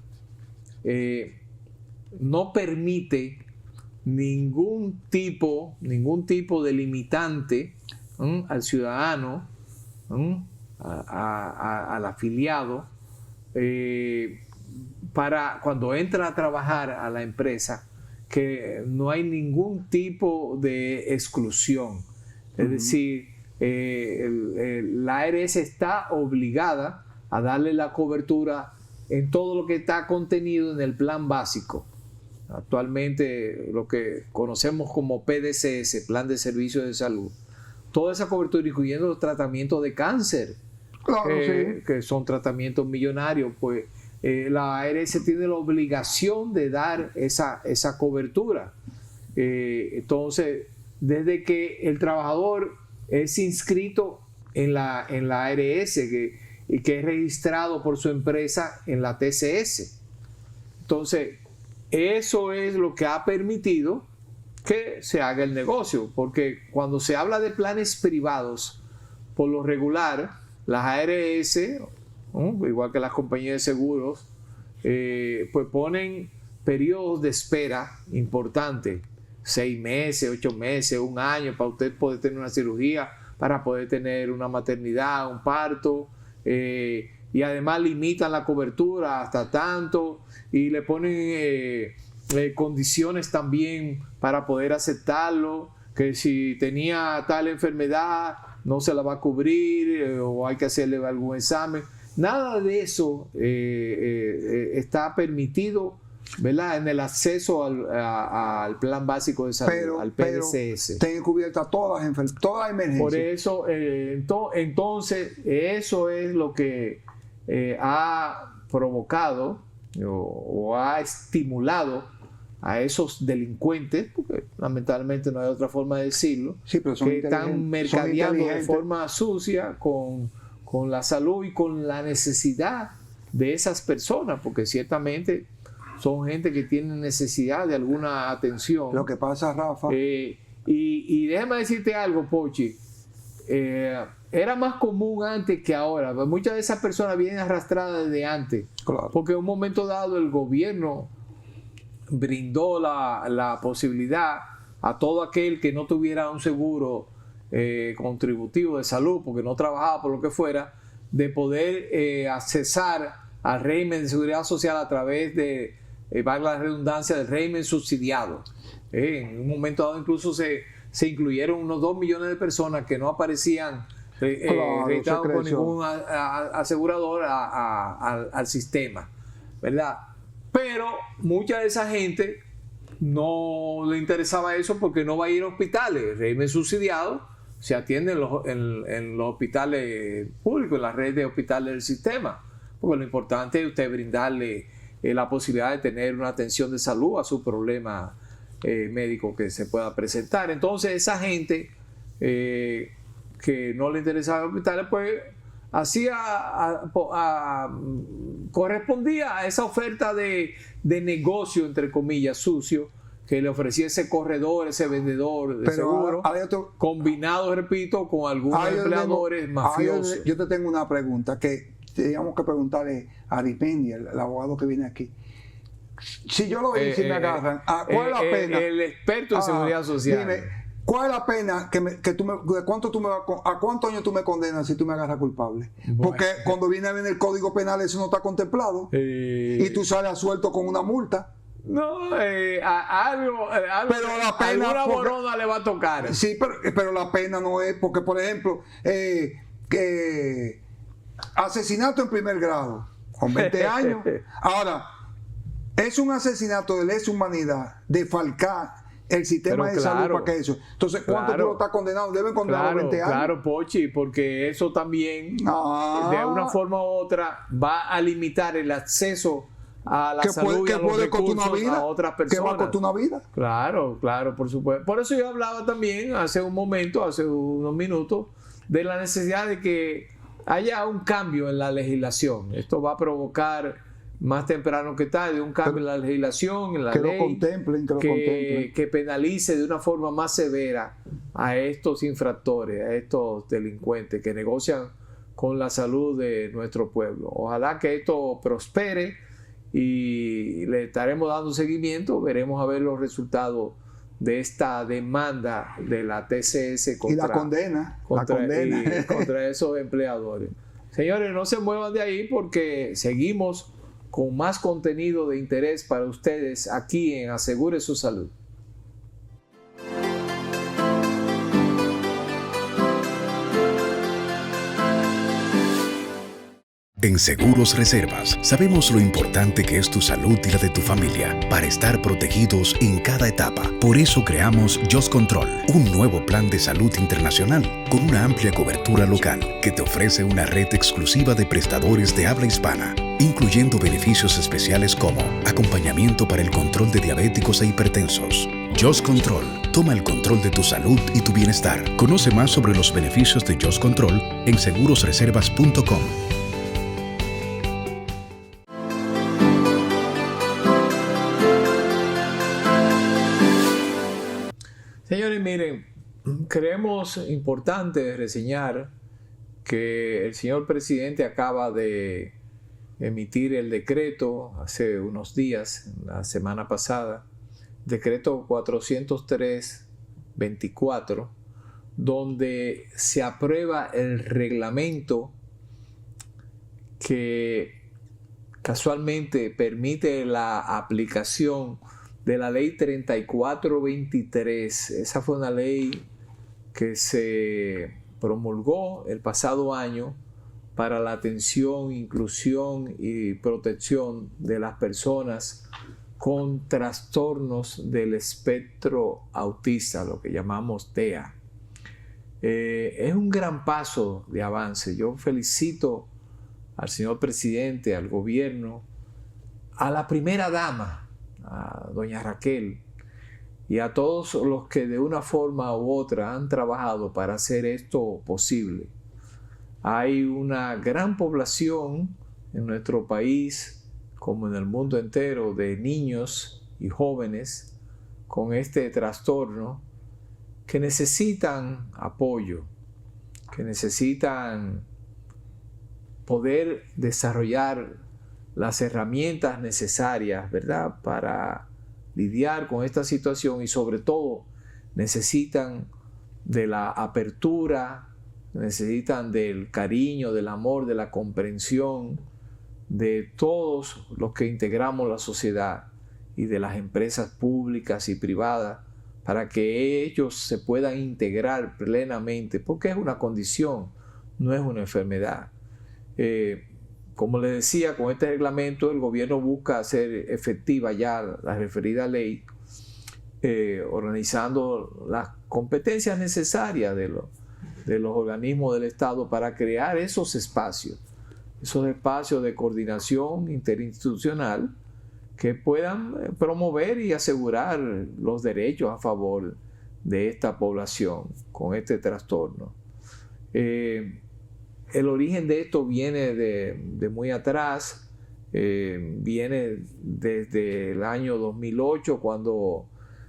no permite ningún tipo de limitante al ciudadano, al afiliado, para cuando entra a trabajar a la empresa, que no hay ningún tipo de exclusión. Es decir, la ARS está obligada a darle la cobertura en todo lo que está contenido en el plan básico. Actualmente lo que conocemos como PDCS, Plan de Servicios de Salud, toda esa cobertura, incluyendo los tratamientos de cáncer, que son tratamientos millonarios, pues la ARS tiene la obligación de dar esa cobertura. Entonces, desde que el trabajador es inscrito en la ARS, que es registrado por su empresa en la TCS. Entonces, eso es lo que ha permitido que se haga el negocio, porque cuando se habla de planes privados, por lo regular, las ARS, igual que las compañías de seguros, pues ponen periodos de espera importantes, 6 meses, 8 meses, 1 año, para usted poder tener una cirugía, para poder tener una maternidad, un parto, y además limitan la cobertura hasta tanto, y le ponen condiciones también para poder aceptarlo, que si tenía tal enfermedad no se la va a cubrir, o hay que hacerle algún examen. Nada de eso está permitido, ¿verdad?, en el acceso al plan básico de salud, al PDCS. Tienen cubiertas todas las emergencias. Por eso, entonces, eso es lo que ha provocado o ha estimulado a esos delincuentes, porque lamentablemente no hay otra forma de decirlo, sí, pero que están mercadeando de forma sucia con la salud y con la necesidad de esas personas, porque ciertamente son gente que tiene necesidad de alguna atención. Lo que pasa, Rafa... y déjame decirte algo, Pochi. Era más común antes que ahora. Muchas de esas personas vienen arrastradas desde antes. Claro. Porque en un momento dado el gobierno brindó la posibilidad a todo aquel que no tuviera un seguro contributivo de salud, porque no trabajaba por lo que fuera, de poder accesar al régimen de seguridad social a través de, valga la redundancia, del régimen subsidiado. En un momento dado incluso se incluyeron unos 2 millones de personas que no aparecían registrados con ningún asegurador al sistema, ¿verdad? Pero mucha de esa gente no le interesaba eso porque no va a ir a hospitales. El régimen subsidiado se atiende en los hospitales públicos, en la red de hospitales del sistema, porque lo importante es usted brindarle la posibilidad de tener una atención de salud a su problema médico que se pueda presentar. Entonces esa gente que no le interesaba hospitales, pues correspondía a esa oferta de negocio, entre comillas, sucio, que le ofrecía ese corredor, ese vendedor de seguro, combinado, repito, con algunos empleadores mafiosos. Yo te tengo una pregunta que teníamos que preguntarle a Aripendi, el abogado que viene aquí. Si yo lo hice y me agarran, ¿cuál es la pena? El experto en seguridad social. Dime, ¿cuál es la pena a cuántos años tú me condenas si tú me agarras culpable? Bueno. Porque cuando viene a ver el Código Penal eso no está contemplado. Y tú sales suelto con una multa. No, pero la pena, alguna borona le va a tocar. Sí, pero la pena no es porque, por ejemplo, asesinato en primer grado con 20 años. Ahora, es un asesinato de lesa humanidad, de falcar el sistema de salud para que eso. Entonces, ¿cuánto tú lo estás condenado? Deben condenar 20 años. Claro, Pochi, porque eso también, de una forma u otra, va a limitar el acceso a la salud y a los recursos a otras personas. ¿Que va a costar una vida? Claro, por supuesto. Por eso yo hablaba también hace unos minutos, de la necesidad de que haya un cambio en la legislación. Esto va a provocar más temprano que tarde un cambio en la legislación, en la ley, que penalice de una forma más severa a estos infractores, a estos delincuentes que negocian con la salud de nuestro pueblo. Ojalá que esto prospere y le estaremos dando seguimiento, veremos a ver los resultados de esta demanda de la TCS contra esos empleadores. Señores, no se muevan de ahí porque seguimos con más contenido de interés para ustedes aquí en Asegure su Salud. En Seguros Reservas sabemos lo importante que es tu salud y la de tu familia para estar protegidos en cada etapa. Por eso creamos Just Control, un nuevo plan de salud internacional con una amplia cobertura local que te ofrece una red exclusiva de prestadores de habla hispana incluyendo beneficios especiales como acompañamiento para el control de diabéticos e hipertensos. Just Control. Toma el control de tu salud y tu bienestar. Conoce más sobre los beneficios de Just Control en segurosreservas.com. Señores, miren, creemos importante reseñar que el señor presidente acaba de emitir el decreto hace unos días, la semana pasada, decreto 403-24, donde se aprueba el reglamento que casualmente permite la aplicación de la ley 3423. Esa fue una ley que se promulgó el pasado año para la atención, inclusión y protección de las personas con trastornos del espectro autista, lo que llamamos TEA. Es un gran paso de avance. Yo felicito al señor presidente, al gobierno, a la primera dama, a doña Raquel, y a todos los que de una forma u otra han trabajado para hacer esto posible. Hay una gran población en nuestro país, como en el mundo entero, de niños y jóvenes con este trastorno que necesitan apoyo, que necesitan poder desarrollar las herramientas necesarias, ¿verdad?, para lidiar con esta situación, y sobre todo necesitan de la apertura, necesitan del cariño, del amor, de la comprensión de todos los que integramos la sociedad y de las empresas públicas y privadas, para que ellos se puedan integrar plenamente, porque es una condición, no es una enfermedad. Como les decía, con este reglamento el gobierno busca hacer efectiva ya la referida ley, organizando las competencias necesarias de los organismos del Estado para crear esos espacios de coordinación interinstitucional que puedan promover y asegurar los derechos a favor de esta población con este trastorno. El origen de esto viene de muy atrás, viene desde el año 2008, cuando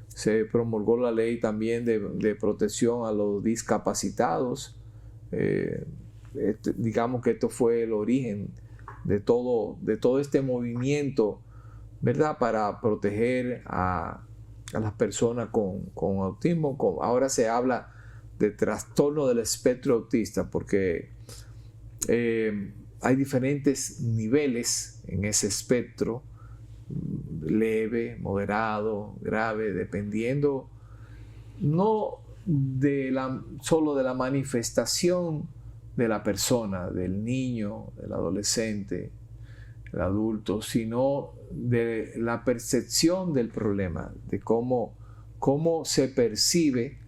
se promulgó la ley también de protección a los discapacitados. Digamos que esto fue el origen de todo este movimiento, ¿verdad?, para proteger a las personas con autismo. Ahora se habla de trastorno del espectro autista, porque hay diferentes niveles en ese espectro: leve, moderado, grave, dependiendo no solo de la manifestación de la persona, del niño, del adolescente, del adulto, sino de la percepción del problema, de cómo se percibe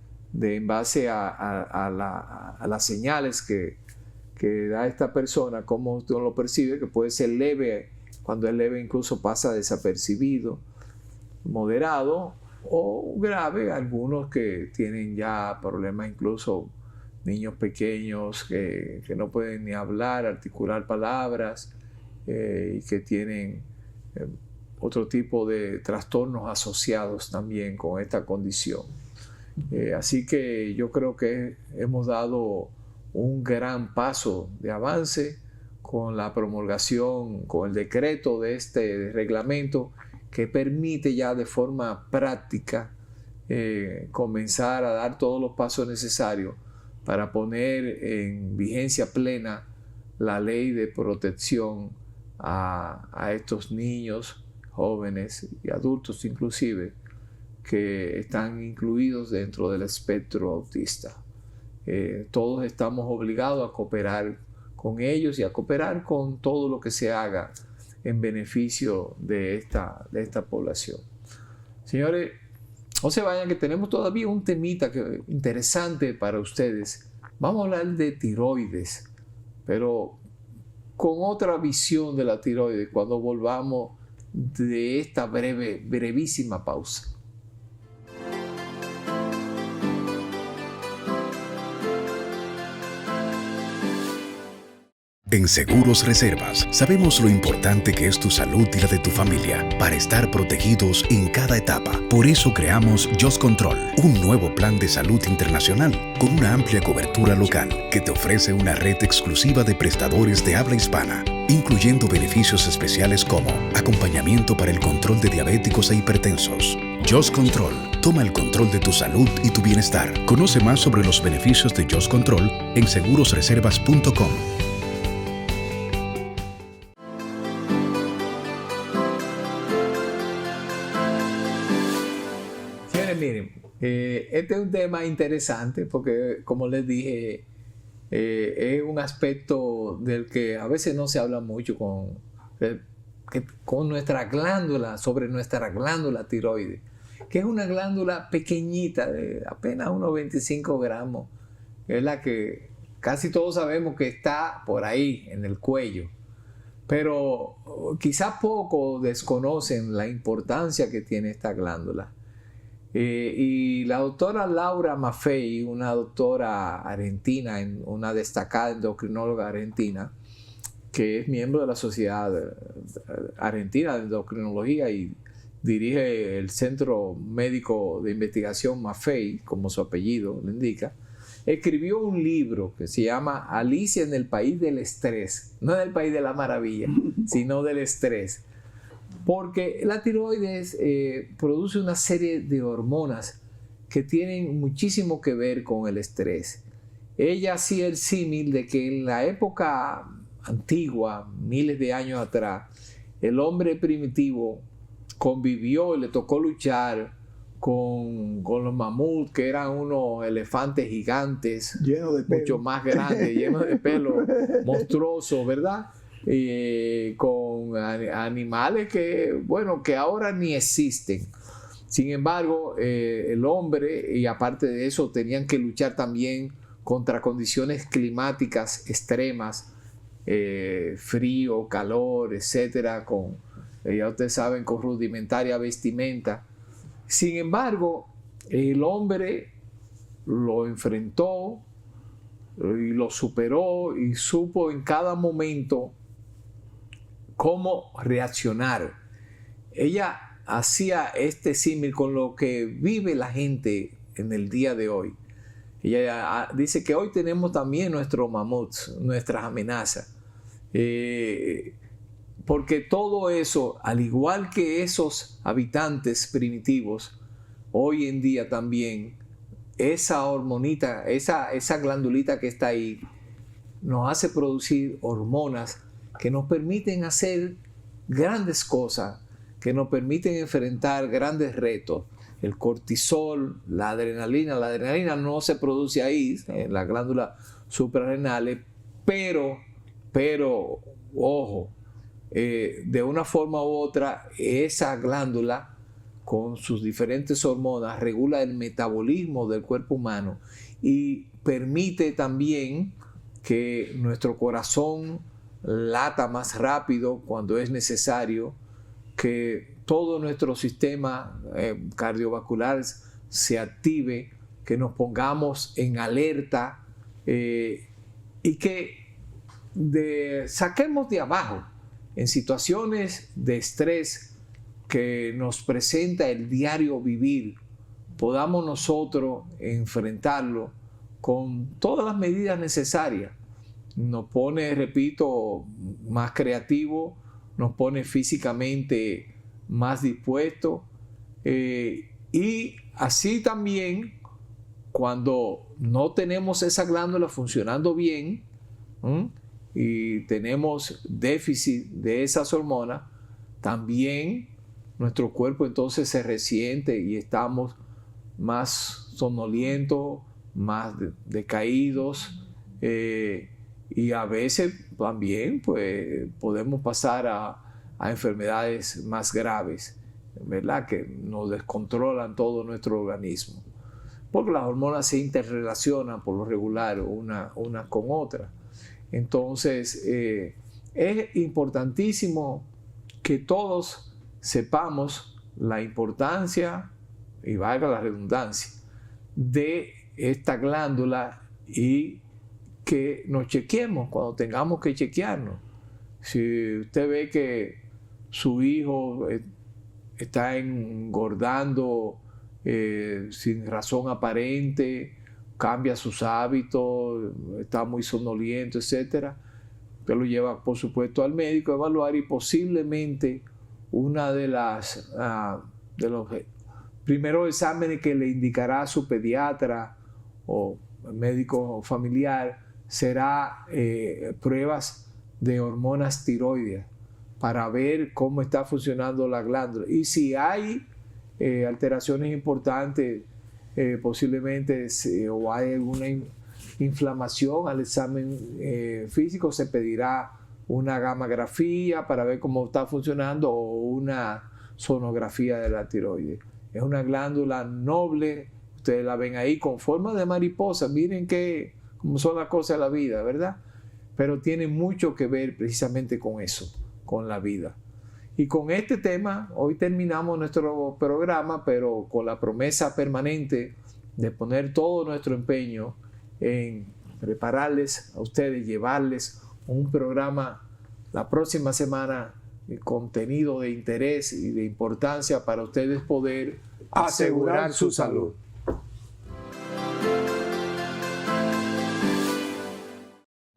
en base a las señales que da esta persona, cómo uno lo percibe, que puede ser leve. Cuando es leve incluso pasa desapercibido, moderado o grave. Algunos que tienen ya problemas, incluso niños pequeños que no pueden ni hablar, articular palabras, y que tienen otro tipo de trastornos asociados también con esta condición. Así que yo creo que hemos dado un gran paso de avance con la promulgación, con el decreto de este reglamento, que permite ya de forma práctica comenzar a dar todos los pasos necesarios para poner en vigencia plena la ley de protección a estos niños, jóvenes y adultos inclusive, que están incluidos dentro del espectro autista. Todos estamos obligados a cooperar con ellos y a cooperar con todo lo que se haga en beneficio de esta población. Señores, no se vayan, que tenemos todavía un temita interesante para ustedes. Vamos a hablar de tiroides, pero con otra visión de la tiroides cuando volvamos de esta brevísima pausa. En Seguros Reservas sabemos lo importante que es tu salud y la de tu familia para estar protegidos en cada etapa. Por eso creamos Just Control, un nuevo plan de salud internacional con una amplia cobertura local que te ofrece una red exclusiva de prestadores de habla hispana, incluyendo beneficios especiales como acompañamiento para el control de diabéticos e hipertensos. Just Control, toma el control de tu salud y tu bienestar. Conoce más sobre los beneficios de Just Control en segurosreservas.com. Miren, este es un tema interesante porque, como les dije, es un aspecto del que a veces no se habla mucho con nuestra glándula, sobre nuestra glándula tiroides, que es una glándula pequeñita de apenas unos 25 gramos, es la que casi todos sabemos que está por ahí en el cuello, pero quizás pocos desconocen la importancia que tiene esta glándula. Y la doctora Laura Maffei, una doctora argentina, una destacada endocrinóloga argentina, que es miembro de la Sociedad Argentina de Endocrinología y dirige el Centro Médico de Investigación Maffei, como su apellido lo indica, escribió un libro que se llama Alicia en el País del Estrés, no en el País de la Maravilla, sino del estrés. Porque la tiroides produce una serie de hormonas que tienen muchísimo que ver con el estrés. Ella hacía el símil de que en la época antigua, miles de años atrás, el hombre primitivo convivió y le tocó luchar con los mamuts, que eran unos elefantes gigantes, mucho más grandes, llenos de pelo, monstruosos, ¿verdad? Con animales que ahora ni existen. Sin embargo, el hombre, y aparte de eso, tenían que luchar también contra condiciones climáticas extremas, frío, calor, etcétera, ya ustedes saben, con rudimentaria vestimenta. Sin embargo, el hombre lo enfrentó y lo superó y supo en cada momento cómo reaccionar. Ella hacía este símil con lo que vive la gente en el día de hoy. Ella dice que hoy tenemos también nuestros mamuts, nuestras amenazas. Porque todo eso, al igual que esos habitantes primitivos, hoy en día también, esa hormonita, esa glandulita que está ahí, nos hace producir hormonas que nos permiten hacer grandes cosas, que nos permiten enfrentar grandes retos. El cortisol, la adrenalina no se produce ahí, en las glándulas suprarrenales, pero, ojo, de una forma u otra, esa glándula, con sus diferentes hormonas, regula el metabolismo del cuerpo humano y permite también que nuestro corazón lata más rápido cuando es necesario, que todo nuestro sistema cardiovascular se active, que nos pongamos en alerta y que saquemos de abajo en situaciones de estrés que nos presenta el diario vivir, podamos nosotros enfrentarlo con todas las medidas necesarias. Nos pone, repito, más creativo, nos pone físicamente más dispuesto y así también cuando no tenemos esa glándula funcionando bien y tenemos déficit de esas hormonas, también nuestro cuerpo entonces se resiente y estamos más somnolientos, más decaídos, y a veces también pues, podemos pasar a enfermedades más graves, ¿verdad? Que nos descontrolan todo nuestro organismo. Porque las hormonas se interrelacionan por lo regular una con otra. Entonces, es importantísimo que todos sepamos la importancia, y valga la redundancia, de esta glándula y que nos chequeemos cuando tengamos que chequearnos. Si usted ve que su hijo está engordando sin razón aparente, cambia sus hábitos, está muy somnoliento, etc., usted lo lleva, por supuesto, al médico a evaluar, y posiblemente una de los primeros exámenes que le indicará a su pediatra o médico familiar será pruebas de hormonas tiroides para ver cómo está funcionando la glándula. Y si hay alteraciones importantes, posiblemente o hay alguna inflamación al examen físico, se pedirá una gammagrafía para ver cómo está funcionando o una sonografía de la tiroides. Es una glándula noble, ustedes la ven ahí con forma de mariposa, miren cómo son las cosas de la vida, ¿verdad? Pero tiene mucho que ver precisamente con eso, con la vida. Y con este tema, hoy terminamos nuestro programa, pero con la promesa permanente de poner todo nuestro empeño en prepararles a ustedes, llevarles un programa la próxima semana, contenido de interés y de importancia para ustedes poder asegurar su salud.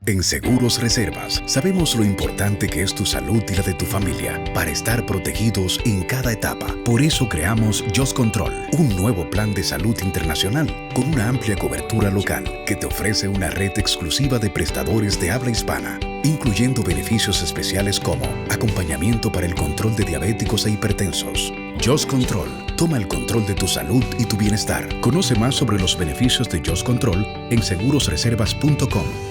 En Seguros Reservas sabemos lo importante que es tu salud y la de tu familia para estar protegidos en cada etapa. Por eso creamos Just Control, un nuevo plan de salud internacional con una amplia cobertura local que te ofrece una red exclusiva de prestadores de habla hispana, incluyendo beneficios especiales como acompañamiento para el control de diabéticos e hipertensos. Just Control, toma el control de tu salud y tu bienestar. Conoce más sobre los beneficios de Just Control en segurosreservas.com.